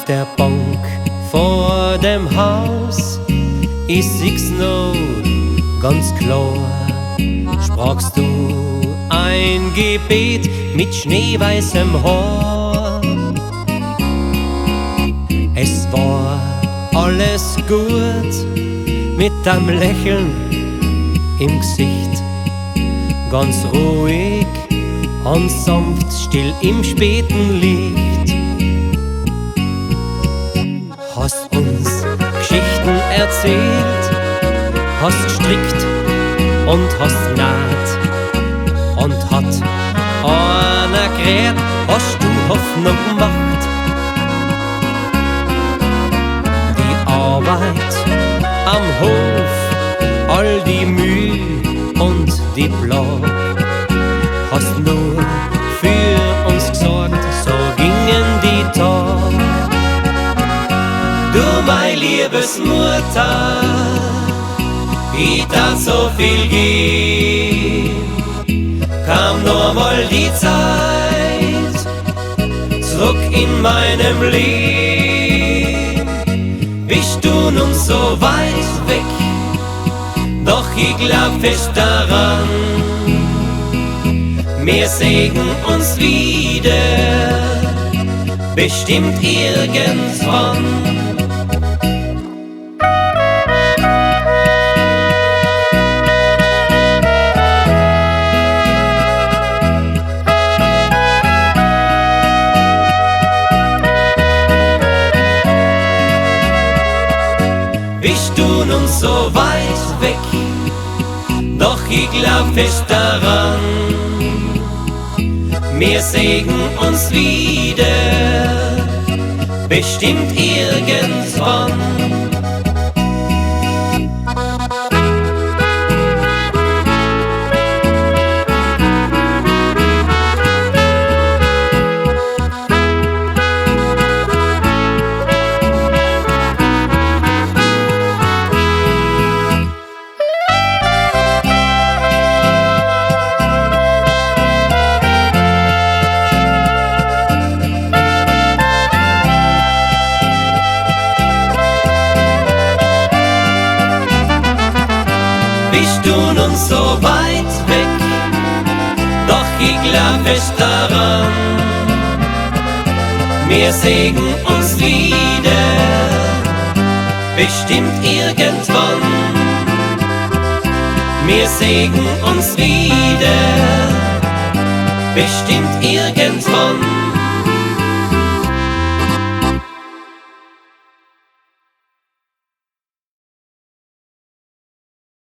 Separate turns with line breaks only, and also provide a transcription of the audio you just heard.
der Bank vor dem Haus, ich sieh's noch ganz klar, sprachst du ein Gebet mit schneeweißem Haar. Es war alles gut mit einem Lächeln im Gesicht, ganz ruhig und sanft still im späten Licht. Hast uns Geschichten erzählt, hast gestrickt und hast genäht, und hat einer gerät, hast du Hoffnung gemacht. Die Arbeit am Hof, all die Mühe und die Plag, hast nur für uns gesorgt, so gingen die Tag. Du, mein liebes Mutter, ich tat so viel geben, kam nur mal die Zeit zurück in meinem Leben. Bist du nun so weit weg, doch ich glaub fest daran, wir sehen uns wieder, bestimmt irgendwann. Bist du nun so weit weg, doch ich glaub fest daran, wir sehen uns wieder, bestimmt irgendwann. Bist du nun so weit weg, doch ich glaub fest daran, wir sehen uns wieder, bestimmt irgendwann. Wir sehen uns wieder, bestimmt irgendwann.